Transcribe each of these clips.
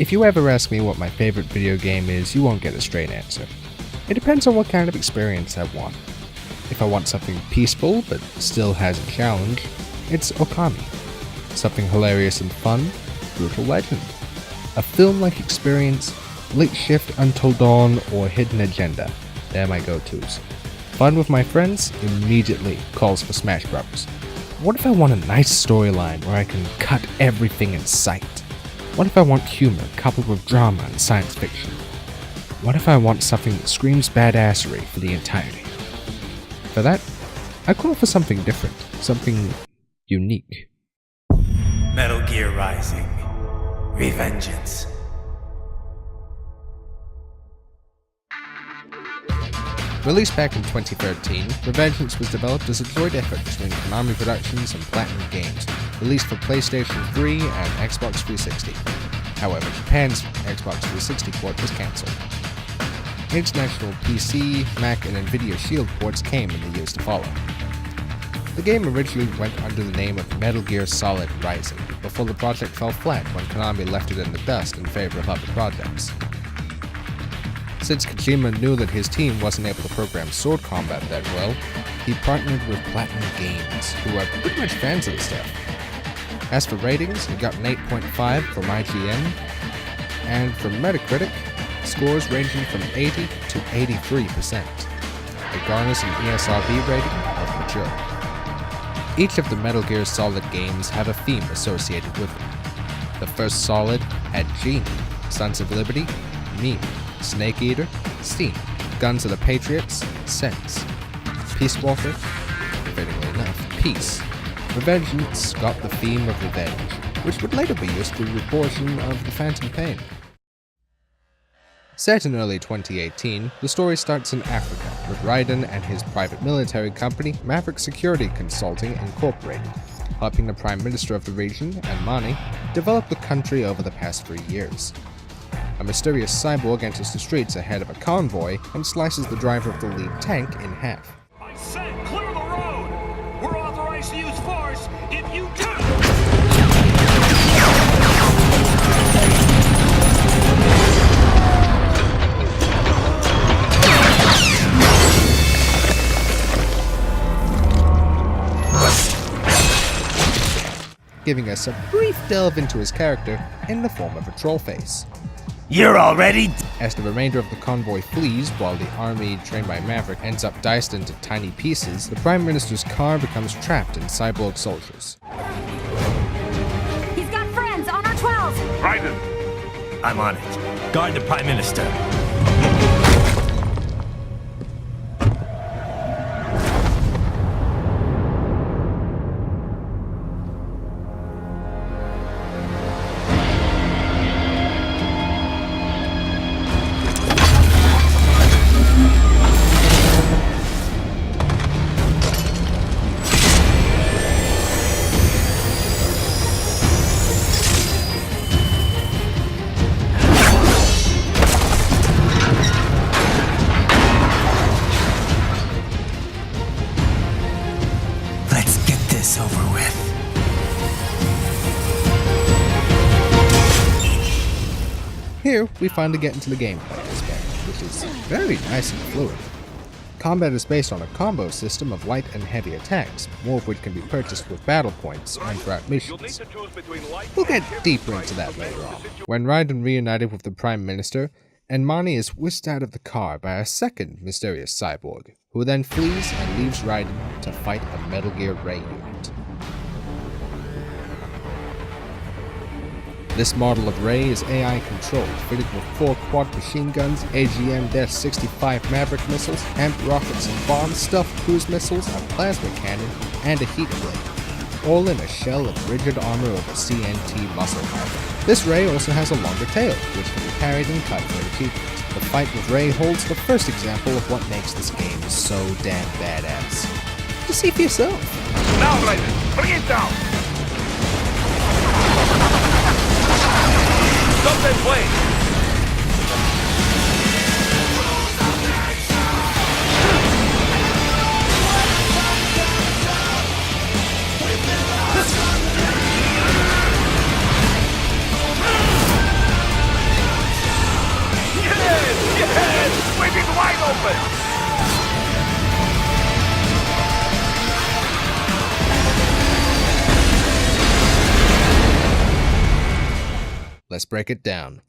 If you ever ask me what my favorite video game is, you won't get a straight answer. It depends on what kind of experience I want. If I want something peaceful but still has a challenge, it's Okami. Something hilarious and fun, Brutal Legend. A film-like experience, Late Shift, Until Dawn, or Hidden Agenda. They're my go-tos. Fun with my friends immediately calls for Smash Bros. What if I want a nice storyline where I can cut everything in sight? What if I want humor coupled with drama and science fiction? What if I want something that screams badassery for the entirety? For that, I call for something different, something unique. Metal Gear Rising: Revengeance. Released back in 2013, Revengeance was developed as a joint effort between Konami Productions and Platinum Games, released for PlayStation 3 and Xbox 360. However, Japan's Xbox 360 port was cancelled. International PC, Mac, and Nvidia Shield ports came in the years to follow. The game originally went under the name of Metal Gear Solid Rising, before the project fell flat when Konami left it in the dust in favor of other projects. Since Kojima knew that his team wasn't able to program sword combat that well, he partnered with Platinum Games, who are pretty much fans of the stuff. As for ratings, it got an 8.5 from IGN, and from Metacritic, scores ranging from 80 to 83%. It garners an ESRB rating of mature. Each of the Metal Gear Solid games have a theme associated with them. The first Solid had Genie, Sons of Liberty, Meme, Snake Eater, Steam, Guns of the Patriots, Sense, Peace Walker, fittingly enough, Peace. Revengeance got the theme of revenge, which would later be used for a portion of the Phantom Pain. Set in early 2018, the story starts in Africa, with Raiden and his private military company, Maverick Security Consulting Incorporated, helping the Prime Minister of the region, and Mani, develop the country over the past 3 years. A mysterious cyborg enters the streets ahead of a convoy and slices the driver of the lead tank in half. I said clear the road! We're authorized to use force if you do! Giving us a brief delve into his character in the form of a troll face. You're already As the remainder of the convoy flees while the army trained by Maverick ends up diced into tiny pieces, the Prime Minister's car becomes trapped in cyborg soldiers. He's got friends on our 12. Raiden! I'm on it. Guard the Prime Minister. Let's get this over with. Here, we finally get into the gameplay aspect, which is very nice and fluid. Combat is based on a combo system of light and heavy attacks, more of which can be purchased with battle points and throughout missions. We'll get deeper into that later on. When Raiden reunited with the Prime Minister, and Mani is whisked out of the car by a second mysterious cyborg, who then flees and leaves Raiden to fight a Metal Gear Ray unit. This model of Ray is AI controlled, fitted with 4 quad machine guns, AGM-65 Maverick missiles, amped rockets and bombs, stuffed cruise missiles, a plasma cannon, and a heat blade, all in a shell of rigid armor over CNT muscle armor. This Ray also has a longer tail, which can be parried and cut for achievement. The fight with Ray holds the first example of what makes this game so damn badass. Just see for yourself. Now, Raiden! Bring it down! Stop that way! happen? Let's break it down.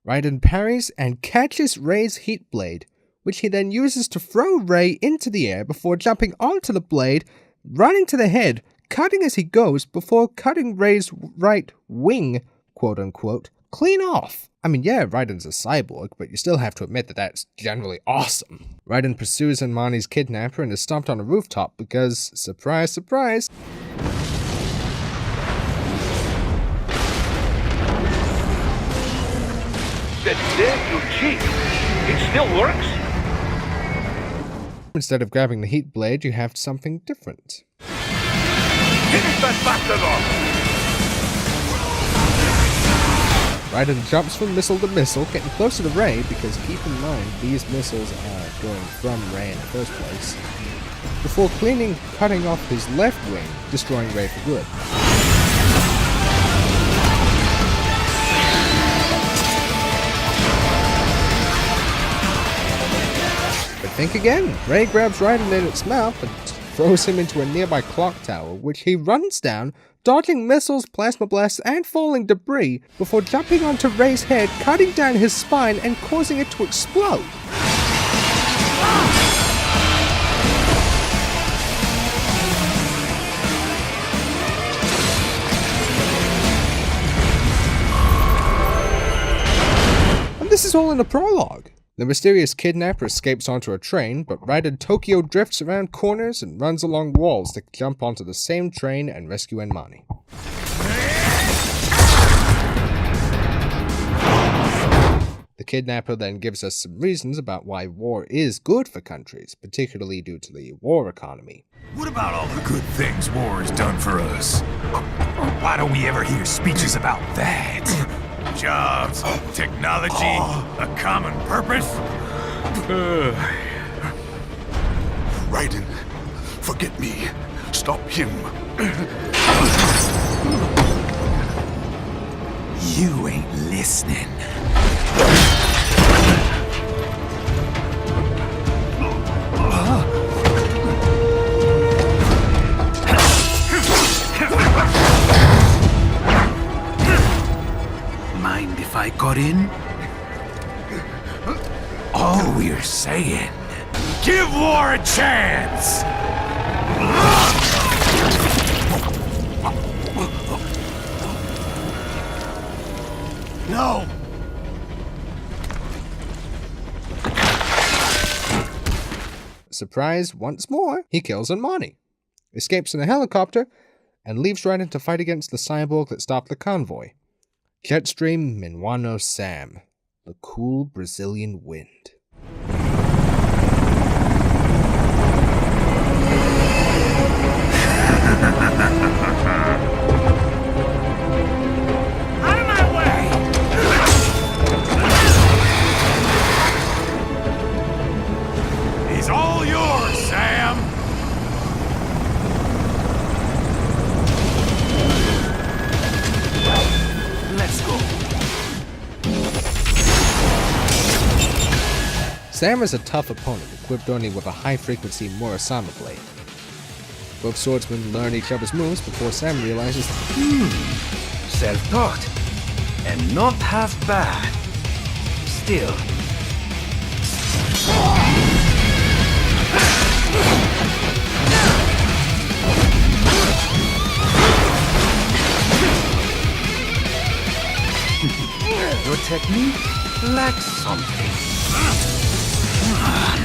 Raiden parries and catches Rei's heat blade, which he then uses to throw Rei into the air before jumping onto the blade, running to the head, cutting as he goes before cutting Rei's right wing, quote-unquote, clean off. I mean, yeah, Raiden's a cyborg, but you still have to admit that that's generally awesome. Raiden pursues Enmani's kidnapper and is stopped on a rooftop because, surprise, surprise, That's dead, you cheat. It still works? instead of grabbing the heat blade, you have something different. Finish that bastard off! Raiden jumps from missile to missile, getting closer to Rei because keep in mind these missiles are going from Rei in the first place, before cutting off his left wing, destroying Rei for good. But think again, Rei grabs Raiden in its mouth and throws him into a nearby clock tower, which he runs down, dodging missiles, plasma blasts, and falling debris, before jumping onto Rei's head, cutting down his spine and causing it to explode. And this is all in the prologue. The mysterious kidnapper escapes onto a train, but Raiden Tokyo drifts around corners and runs along walls to jump onto the same train and rescue Enmani. The kidnapper then gives us some reasons about why war is good for countries, particularly due to the war economy. What about all the good things war has done for us? Why don't we ever hear speeches about that? Jobs, technology, a common purpose? Raiden, forget me. Stop him. You ain't listening. Mind if I got in? All we're saying, give war a chance! No! Surprise once more, he kills Enmani, escapes in a helicopter, and leaves Raiden to fight against the cyborg that stopped the convoy. Jetstream Minuano Sam, the cool Brazilian wind. Out of my way! He's all yours, Sam! Let's go. Sam is a tough opponent, equipped only with a high-frequency Murasama blade. Both swordsmen learn each other's moves before Sam realizes Self-taught, and not half bad. Still. Your technique lacks something.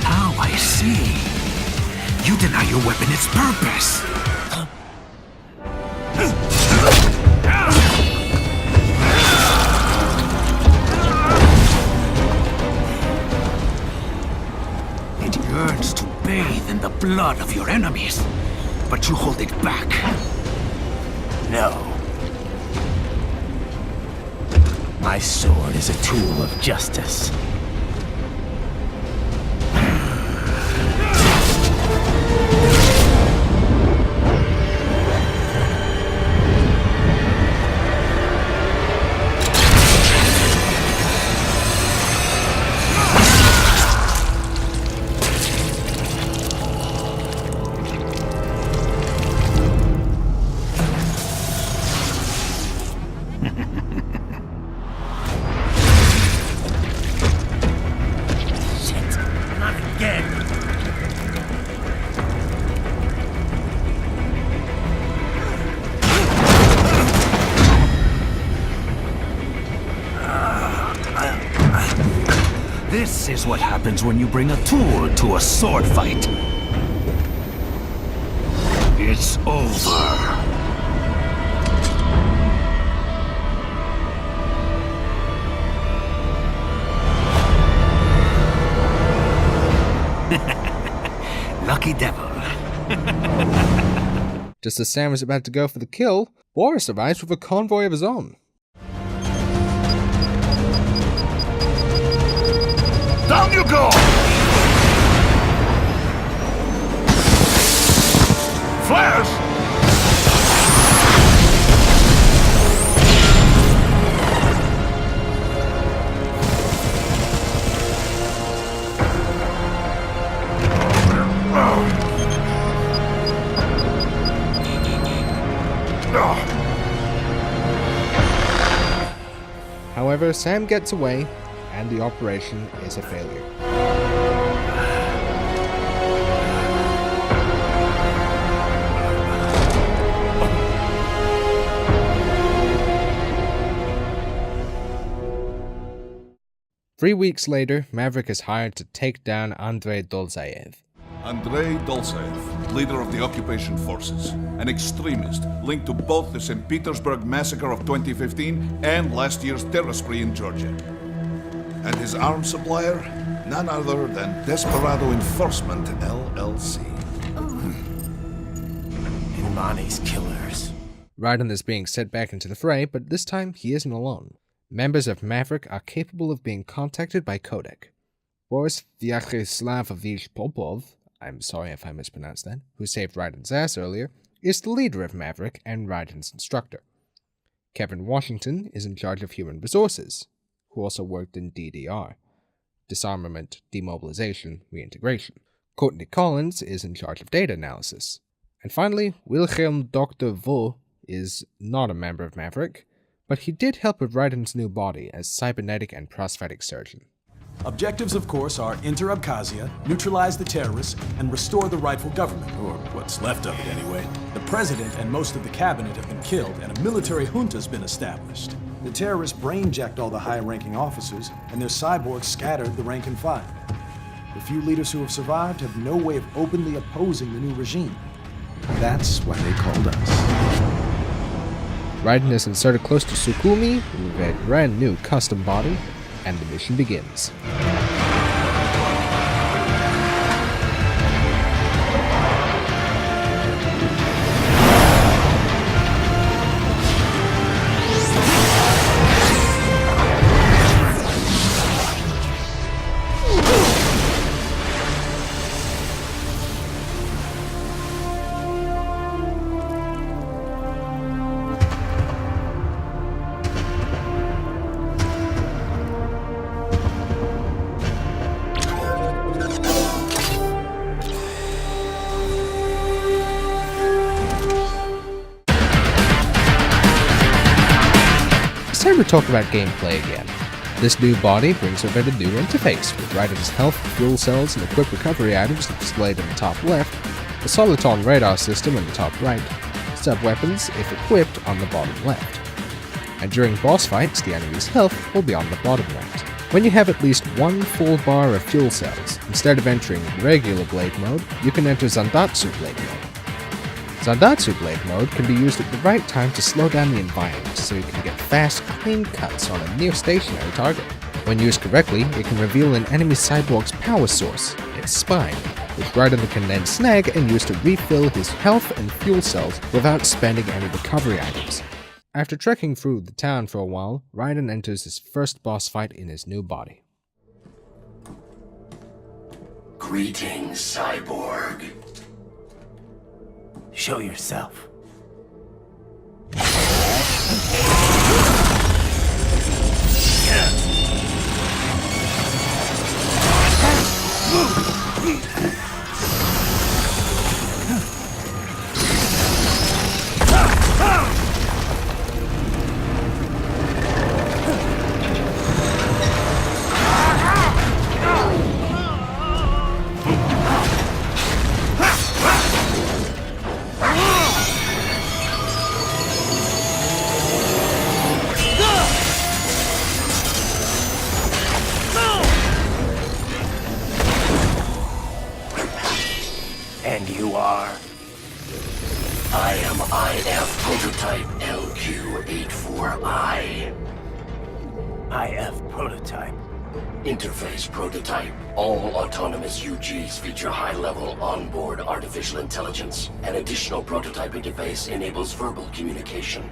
Now I see. You deny your weapon its purpose. It yearns to bathe in the blood of your enemies, but you hold it back. No. My sword is a tool of justice. This is what happens when you bring a tool to a sword fight. It's over. Lucky devil. Just as Sam is about to go for the kill, Boris arrives with a convoy of his own. Down you go! Flares! However, Sam gets away, and the operation is a failure. Three weeks later, Maverick is hired to take down Andrei Dolzaev. Andrei Dolzaev, leader of the occupation forces, an extremist linked to both the St. Petersburg massacre of 2015 and last year's terror spree in Georgia. And his arms supplier, none other than Desperado Enforcement, LLC. Imani's killers. Raiden is being sent back into the fray, but this time he isn't alone. Members of Maverick are capable of being contacted by codec. Boris Vyacheslavovich Popov, I'm sorry if I mispronounced that, who saved Raiden's ass earlier, is the leader of Maverick and Raiden's instructor. Kevin Washington is in charge of human resources, who also worked in DDR, disarmament, demobilization, reintegration. Courtney Collins is in charge of data analysis. And finally, Wilhelm Dr. Vo is not a member of Maverick, but he did help with Raiden's new body as cybernetic and prosthetic surgeon. Objectives, of course, are enter Abkhazia, neutralize the terrorists, and restore the rightful government, or what's left of it anyway. The president and most of the cabinet have been killed, and a military junta's been established. The terrorists brain-jacked all the high-ranking officers, and their cyborgs scattered the rank and file. The few leaders who have survived have no way of openly opposing the new regime. That's why they called us. Raiden is inserted close to Sukumi with a brand new custom body, and the mission begins. Time to talk about gameplay again. This new body brings with it a new interface, with Raiden's health, fuel cells, and equipped recovery items displayed in the top left, the Soliton radar system in the top right, sub-weapons, if equipped, on the bottom left. And during boss fights, the enemy's health will be on the bottom right. When you have at least one full bar of fuel cells, instead of entering regular blade mode, you can enter Zandatsu blade mode. Zandatsu blade mode can be used at the right time to slow down the environment so you can get fast, clean cuts on a near-stationary target. When used correctly, it can reveal an enemy cyborg's power source, its spine, which Raiden can then snag and use to refill his health and fuel cells without spending any recovery items. After trekking through the town for a while, Raiden enters his first boss fight in his new body. Greetings, cyborg. Show yourself. you are? I am IF Prototype LQ-84I. IF prototype. Interface Prototype. All autonomous UGs feature high-level onboard artificial intelligence. An additional prototype interface enables verbal communication.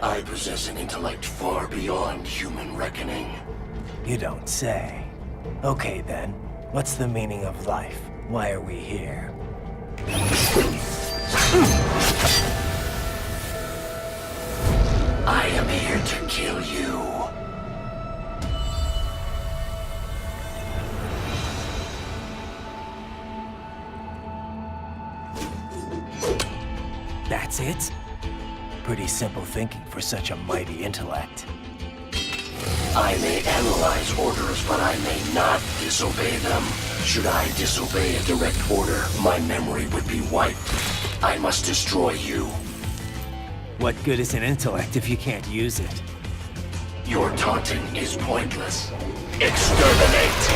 I possess an intellect far beyond human reckoning. You don't say. Okay then, what's the meaning of life? Why are we here? I am here to kill you. That's it? Pretty simple thinking for such a mighty intellect. I may analyze orders, but I may not disobey them. Should I disobey a direct order, my memory would be wiped. I must destroy you. What good is an intellect if you can't use it? Your taunting is pointless. Exterminate!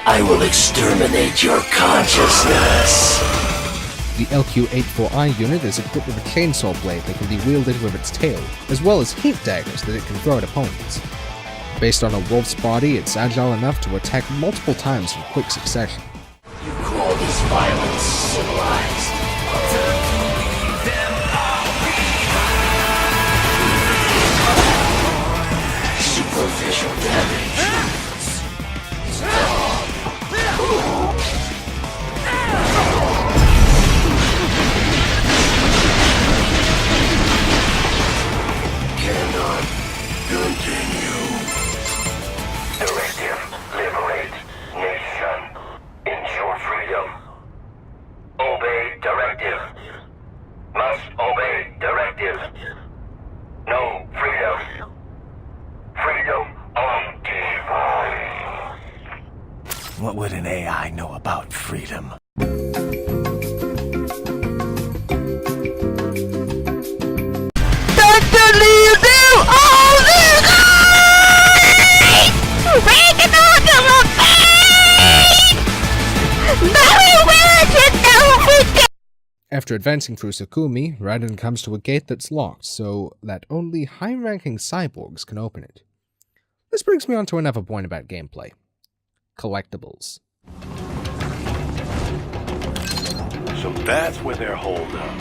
I will exterminate your consciousness. The LQ-84I unit is equipped with a chainsaw blade that can be wielded with its tail, as well as heat daggers that it can throw at opponents. Based on a wolf's body, it's agile enough to attack multiple times in quick succession. You call this violence civilized? Superficial damage. Cannot continue. Directive, liberate nation. Ensure freedom. Obey directive. Must obey directive. No freedom. Freedom undefiled. What would an AI know about freedom? After advancing through Sukumi, Raiden comes to a gate that's locked, so that only high-ranking cyborgs can open it. This brings me on to another point about gameplay. Collectibles. So that's where they're holed up.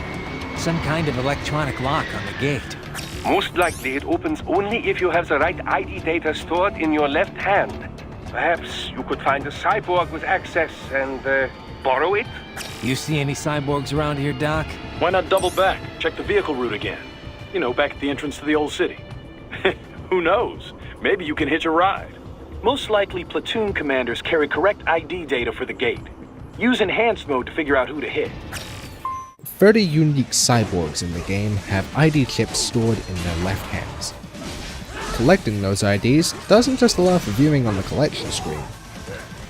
Some kind of electronic lock on the gate. Most likely it opens only if you have the right ID data stored in your left hand. Perhaps you could find a cyborg with access and borrow it? You see any cyborgs around here, Doc? Why not double back? Check the vehicle route again. You know, back at the entrance to the old city. Who knows? Maybe you can hitch a ride. Most likely, platoon commanders carry correct ID data for the gate. Use enhanced mode to figure out who to hit. 30 unique cyborgs in the game have ID chips stored in their left hands. Collecting those IDs doesn't just allow for viewing on the collection screen.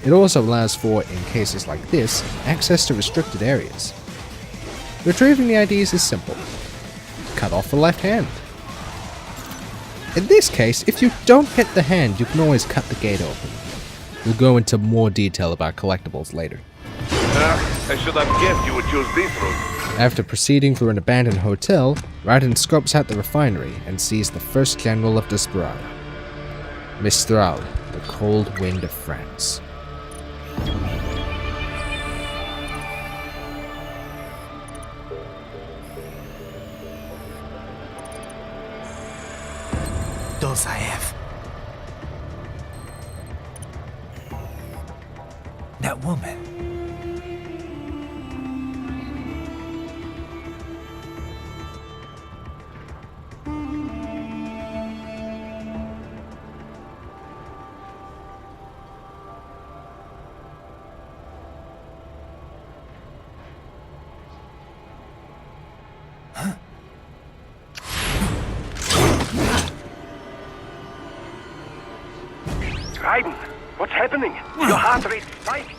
It also allows for, in cases like this, access to restricted areas. Retrieving the IDs is simple. Cut off the left hand. In this case, if you don't get the hand, you can always cut the gate open. We'll go into more detail about collectibles later. I should have guessed you would choose this route. After proceeding through an abandoned hotel, Raiden scopes out the refinery and sees the first general of Mistral. Mistral, the cold wind of France. Dolzaev. That woman. Raiden, what's happening? Your heart rate spiked.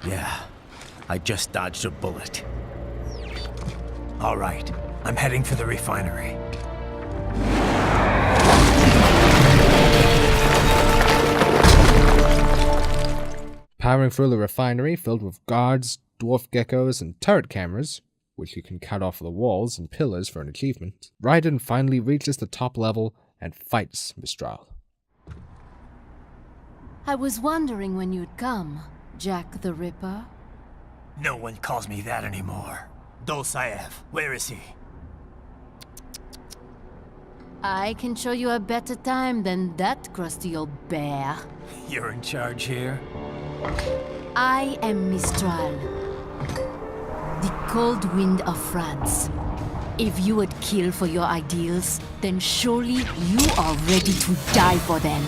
Yeah, I just dodged a bullet. All right, I'm heading for the refinery. Powering through the refinery filled with guards, dwarf geckos, and turret cameras, which you can cut off the walls and pillars for an achievement, Raiden finally reaches the top level and fights Mistral. I was wondering when you'd come, Jack the Ripper. No one calls me that anymore. Dolsaev, where is he? I can show you a better time than that crusty old bear. You're in charge here? I am Mistral, the cold wind of France. If you would kill for your ideals, then surely you are ready to die for them.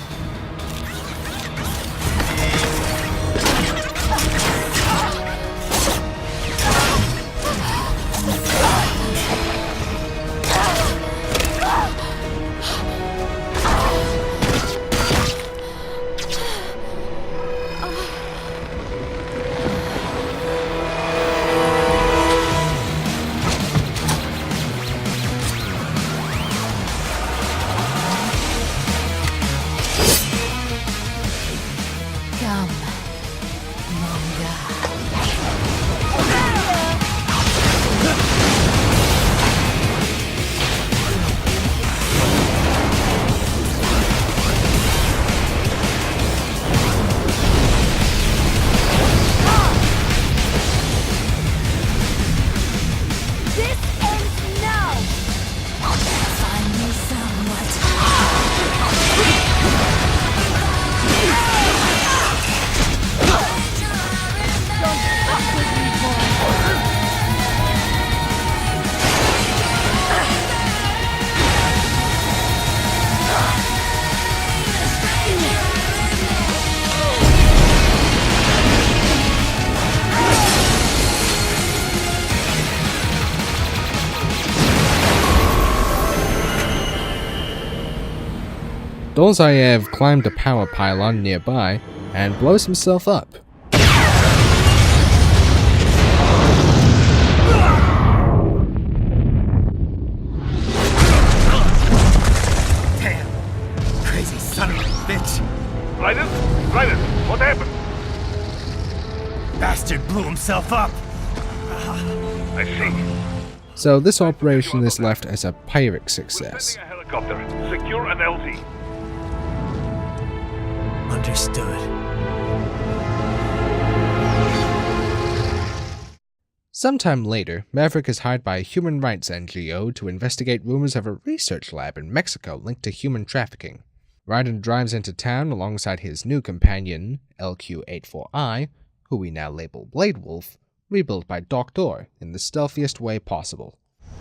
Dolzaev climbed a power pylon nearby and blows himself up. Damn! Crazy son of a bitch! Raiden? Raiden, what happened? Bastard blew himself up! I see. So this operation is left as a Pyrrhic success. Sending a helicopter. Secure an LZ. Understood. Sometime later, Maverick is hired by a human rights NGO to investigate rumors of a research lab in Mexico linked to human trafficking. Raiden drives into town alongside his new companion, LQ-84I, who we now label Blade Wolf, rebuilt by Doctor in the stealthiest way possible.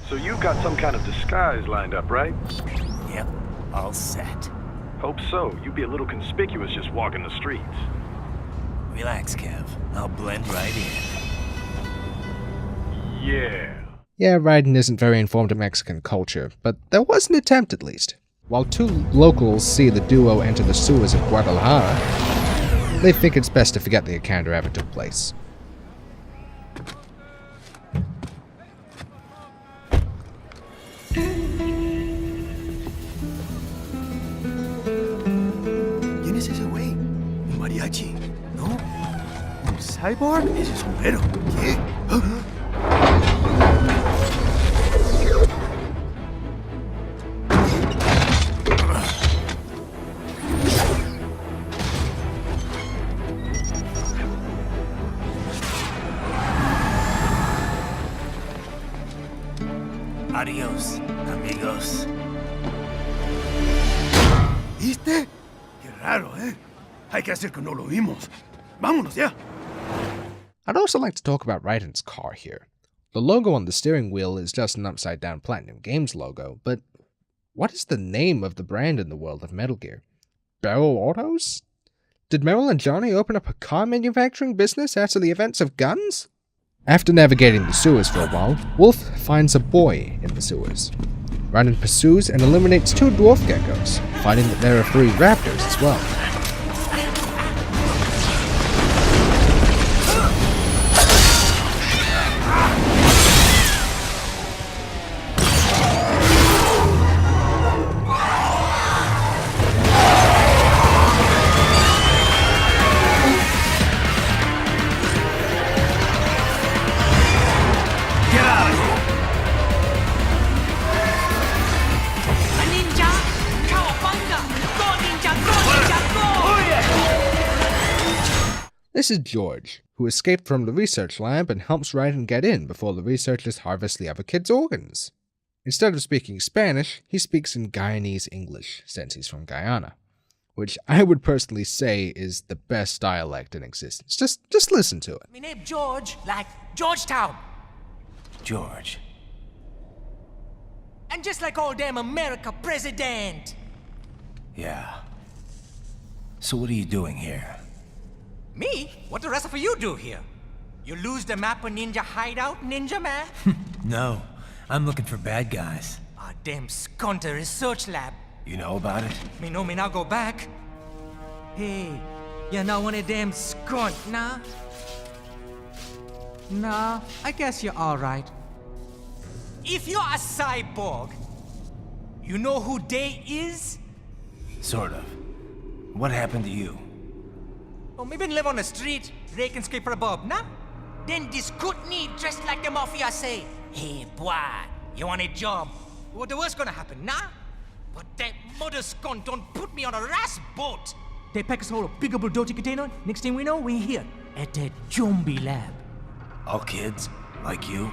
So you've got some kind of disguise lined up, right? Yep, all set. Hope so. You'd be a little conspicuous just walking the streets. Relax, Kev. I'll blend right in. Yeah. Yeah, Raiden isn't very informed of Mexican culture, but there was an attempt at least. While two locals see the duo enter the sewers of Guadalajara, they think it's best to forget the encounter ever took place. ¿Quién es ese güey? ¿Un mariachi? ¿No? ¿Un cyborg? Ese sombrero. ¿Qué? Adios, amigos. ¿Viste? Qué raro, ¿eh? Hay que hacer que no lo vimos. Vámonos ya. I'd also like to talk about Raiden's car here. The logo on the steering wheel is just an upside-down Platinum Games logo, but what is the name of the brand in the world of Metal Gear? Barrel Autos? Did Meryl and Johnny open up a car manufacturing business after the events of Guns? After navigating the sewers for a while, Wolf finds a boy in the sewers. Raiden pursues and eliminates two dwarf geckos, finding that there are 3 raptors as well. This is George, who escaped from the research lab and helps Raiden get in before the researchers harvest the other kid's organs. Instead of speaking Spanish, he speaks in Guyanese English, since he's from Guyana, which I would personally say is the best dialect in existence. Just listen to it. My name George, like Georgetown. George. And just like all damn America president. Yeah. So what are you doing here? Me? What the rest of you do here? You lose the map of Ninja Hideout, Ninja Man? No, I'm looking for bad guys. Ah, damn Skunter research lab. You know about it? Me know me now go back. Hey, you not one of them skunt, nah? Nah, I guess you're alright. If you're a cyborg, you know who they is? Sort of. What happened to you? Oh, me been live on the street, rake and scrape for a bob, nah? Then this good need dressed like the mafia say, hey boy, you want a job? What the worst gonna happen, nah? But that mother skunt don't put me on a ras boat. They pack us all a bigger bulldozer container. Next thing we know, we're here at that zombie lab. All kids? Like you?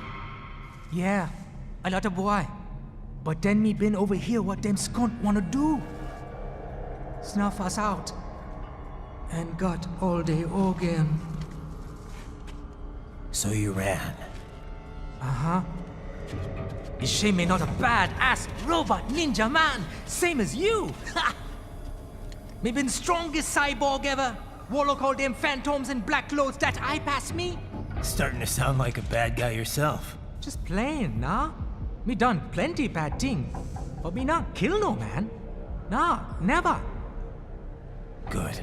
Yeah, a lot of boy. But then me been over here what them skunt wanna do. Snuff us out. And got all the organ. So you ran? Uh-huh. Is she me not a bad-ass robot ninja man, same as you? Ha! Me been strongest cyborg ever. Warlock all them phantoms in black clothes that eye pass me. Starting to sound like a bad guy yourself. Just plain, nah? Me done plenty bad thing. But me not kill no man. Nah, never. Good.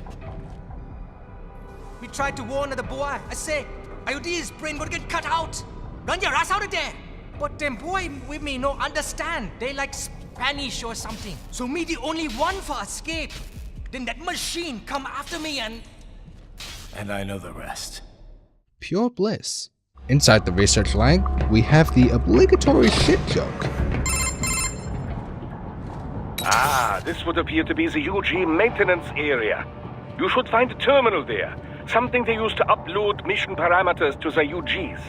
We tried to warn the boy. I say, IOD's brain gonna get cut out. Run your ass out of there. But them boy with me no understand. They like Spanish or something. So me the only one for escape. Then that machine come after me and... And I know the rest. Pure bliss. Inside the research lab, we have the obligatory shit joke. Ah, this would appear to be the UG maintenance area. You should find a terminal there. Something they use to upload mission parameters to the UGs.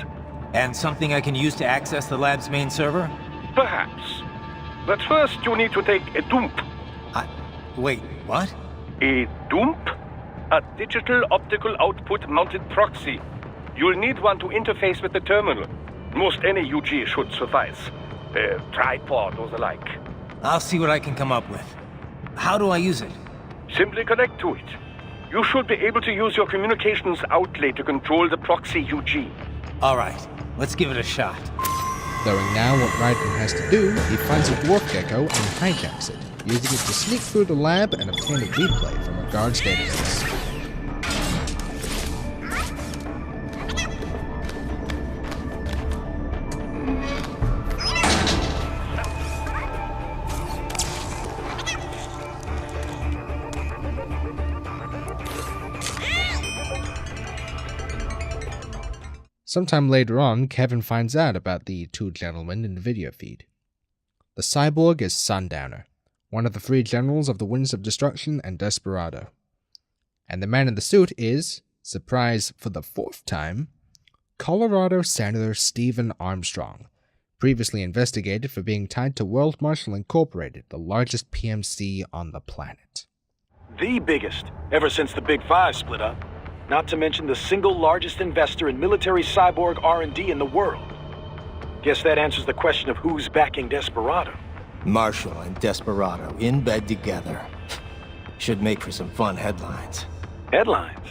And something I can use to access the lab's main server? Perhaps. But first you need to take a dump. Wait, what? A dump? A digital optical output mounted proxy. You'll need one to interface with the terminal. Most any UG should suffice. A tripod or the like. I'll see what I can come up with. How do I use it? Simply connect to it. You should be able to use your communications outlet to control the proxy UG. Alright, let's give it a shot. Knowing now what Raiden has to do, he finds a dwarf gecko and hijacks it, using it to sneak through the lab and obtain a replay from a guard's database. Sometime later on, Kevin finds out about the two gentlemen in the video feed. The cyborg is Sundowner, one of the three generals of the Winds of Destruction and Desperado. And the man in the suit is, surprise for the fourth time, Colorado Senator Stephen Armstrong, previously investigated for being tied to World Marshal Incorporated, the largest PMC on the planet. The biggest, ever since the Big Five split up. Not to mention the single largest investor in military cyborg R&D in the world. Guess that answers the question of who's backing Desperado. Marshall and Desperado in bed together. Should make for some fun headlines. Headlines?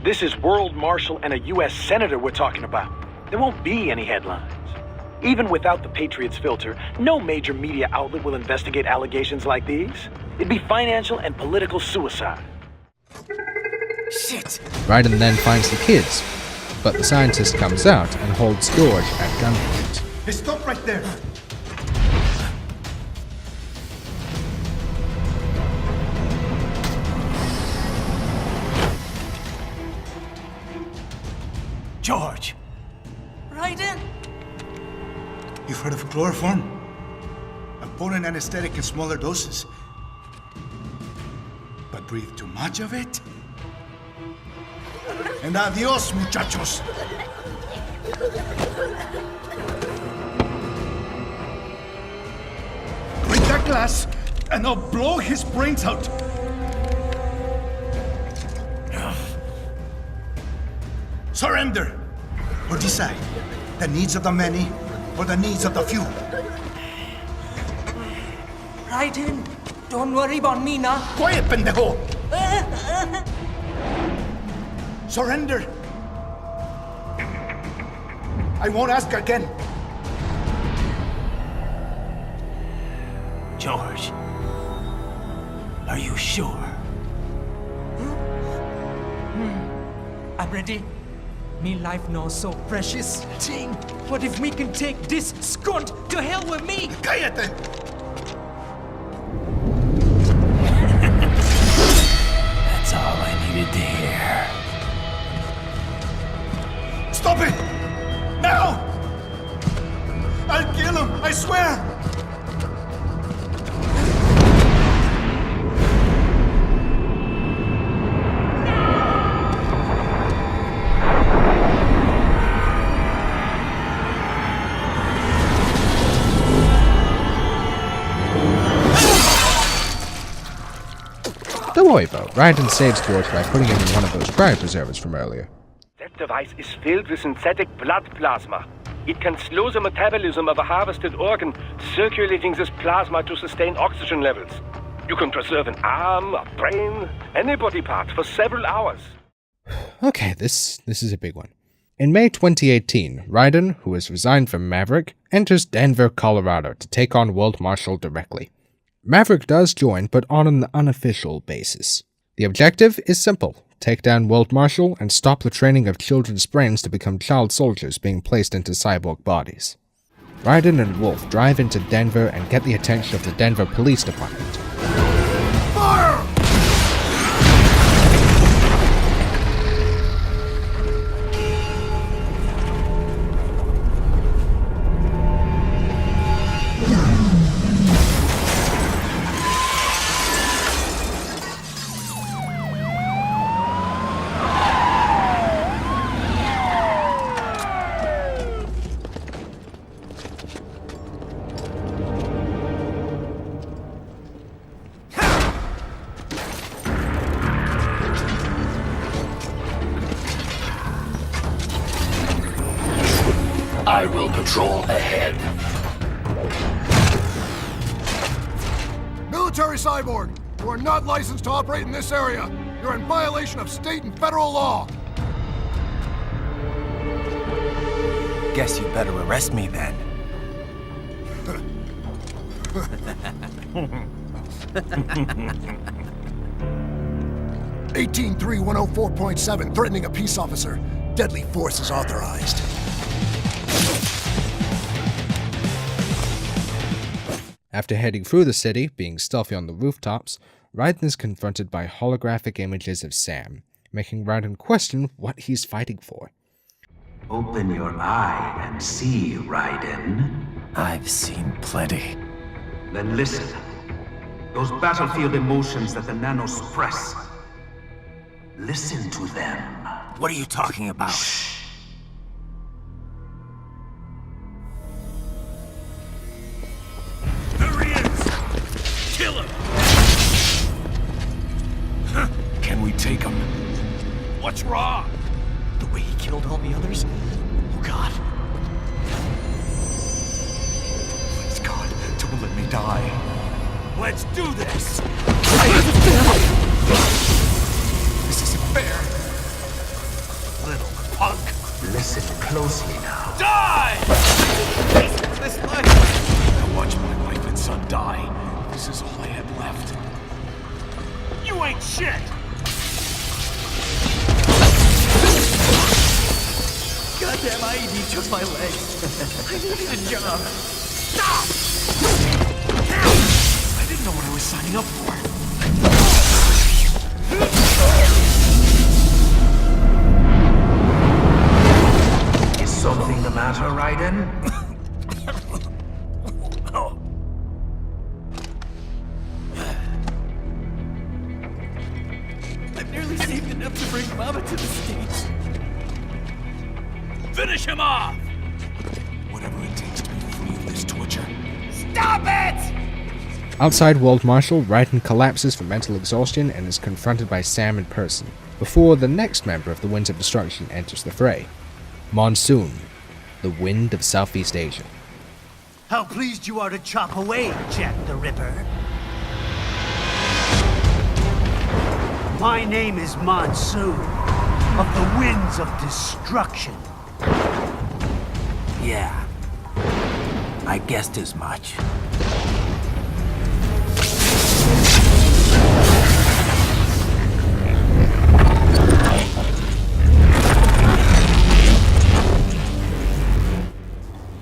This is World Marshal and a U.S. Senator we're talking about. There won't be any headlines. Even without the Patriots filter, no major media outlet will investigate allegations like these. It'd be financial and political suicide. Shit! Raiden then finds the kids, but the scientist comes out and holds George at gunpoint. Hey, stop right there! George! Raiden! You've heard of chloroform? A potent anesthetic in smaller doses. But breathe too much of it? And adios, muchachos. Break that glass, and I'll blow his brains out. Surrender, or decide the needs of the many or the needs of the few. Raiden, don't worry about me now. Quiet, pendejo! Surrender. I won't ask again. George, are you sure? I'm ready. Me life now so precious. Ting, what if we can take this skunt to hell with me? Cállate! That's all I needed to hear. Stop it! Now! I'll kill him, I swear! Don't worry though, Raiden saves George by putting him in one of those cryopreservers from earlier. That device is filled with synthetic blood plasma. It can slow the metabolism of a harvested organ, circulating this plasma to sustain oxygen levels. You can preserve an arm, a brain, any body part for several hours. Okay, this is a big one. In May 2018, Raiden, who has resigned from Maverick, enters Denver, Colorado to take on World Marshal directly. Maverick does join, but on an unofficial basis. The objective is simple: take down World Marshal and stop the training of children's brains to become child soldiers being placed into cyborg bodies. Raiden and Wolf drive into Denver and get the attention of the Denver Police Department. Fire! I will patrol ahead. Military cyborg, you are not licensed to operate in this area. You're in violation of state and federal law. Guess you better arrest me then. 18.3.104.7, threatening a peace officer. Deadly force is authorized. After heading through the city, being stealthy on the rooftops, Raiden is confronted by holographic images of Sam, making Raiden question what he's fighting for. Open your eye and see, Raiden. I've seen plenty. Then listen. Those battlefield emotions that the nanos suppress. Listen to them. What are you talking about? Shh. There he is! Kill him! Can we take him? What's wrong? The way he killed all the others? Oh God. Please God, don't let me die. Let's do this! This isn't fair. Little punk! Listen closely now. Die! This life! I watched my wife and son die. This is all I had left. You ain't shit! Goddamn IED took my leg. I needed a job. Stop! I didn't know what I was signing up for. Is something the matter, Raiden? I've nearly saved enough to bring Mama to the States. Outside World Marshal, Raiden collapses from mental exhaustion and is confronted by Sam in person, before the next member of the Winds of Destruction enters the fray. Monsoon, the Wind of Southeast Asia. How pleased you are to chop away, Jack the Ripper. My name is Monsoon, of the Winds of Destruction. Yeah, I guessed as much.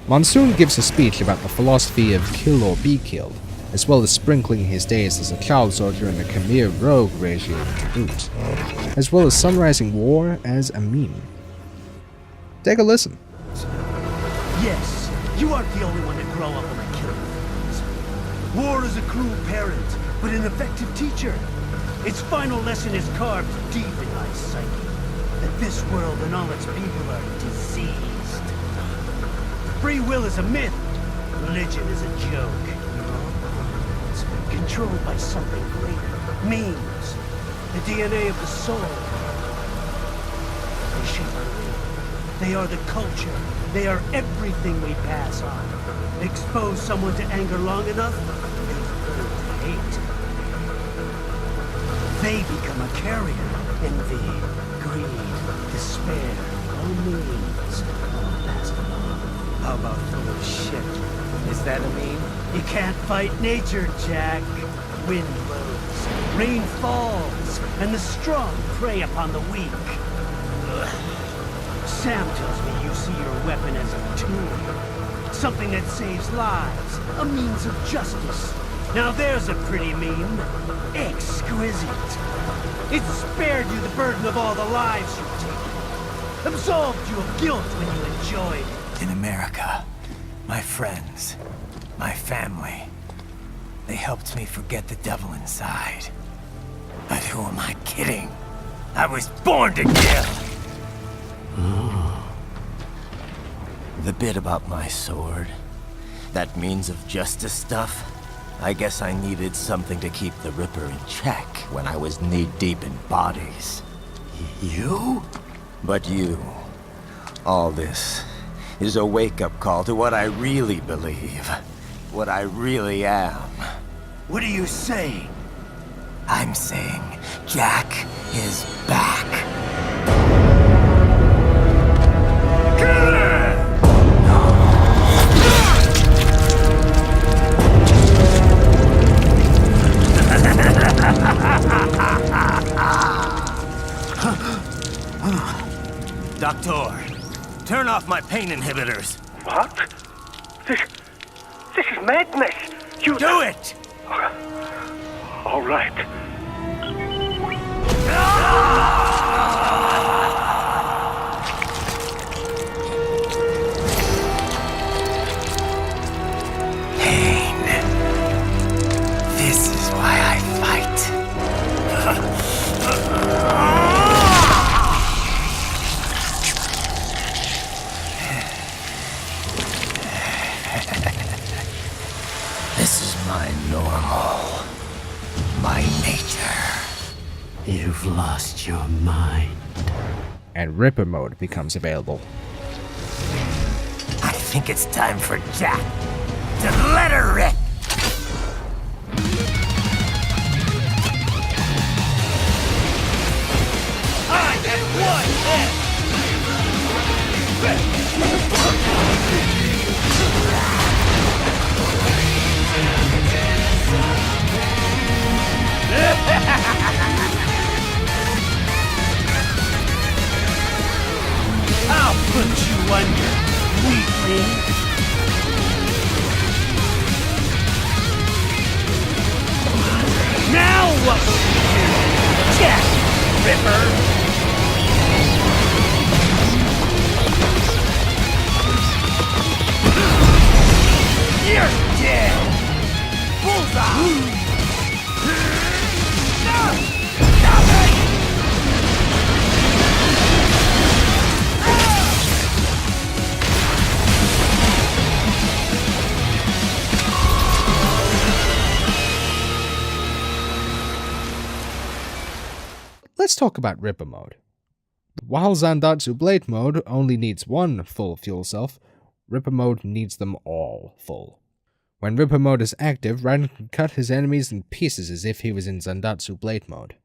Monsoon gives a speech about the philosophy of kill or be killed, as well as sprinkling his days as a child soldier in the Khmer Rogue regime to boot, as well as summarizing war as a meme. Take a listen. Yes, you aren't the only one to grow up on a killing fields. War is a cruel parent, but an effective teacher. Its final lesson is carved deep in my psyche, that this world and all its people are diseased. Free will is a myth. Religion is a joke. We're all criminals, controlled by something greater. Memes. The DNA of the soul. They shape our will. They are the culture. They are everything we pass on. Expose someone to anger long enough, they learn to hate. They become a carrier. Envy, greed, despair, all means, all passed along. How about full of shit? Is that a meme? You can't fight nature, Jack. Wind blows, rain falls, and the strong prey upon the weak. Sam tells me you see your weapon as a tool. Something that saves lives, a means of justice. Now there's a pretty meme. Exquisite. It spared you the burden of all the lives you've taken. Absolved you of guilt when you enjoyed it. In America, my friends, my family, they helped me forget the devil inside. But who am I kidding? I was born to kill! The bit about my sword, that means of justice stuff, I guess I needed something to keep the Ripper in check when I was knee-deep in bodies. You? But you, all this, is a wake-up call to what I really believe. What I really am. What are you saying? I'm saying Jack is back. Doctor, turn off my pain inhibitors. What? This is madness. You do it! All right. Pain. This is why I fight. This is my normal. My nature. You've lost your mind. And Ripper mode becomes available. I think it's time for Jack to let her rip. I have won! I'll put you under, weakling. Now what will you do, Jack Ripper? You're dead! Bullseye! Let's talk about Ripper mode. While Zandatsu Blade mode only needs one full fuel self, Ripper mode needs them all full. When Ripper mode is active, Raiden can cut his enemies in pieces as if he was in Zandatsu Blade mode.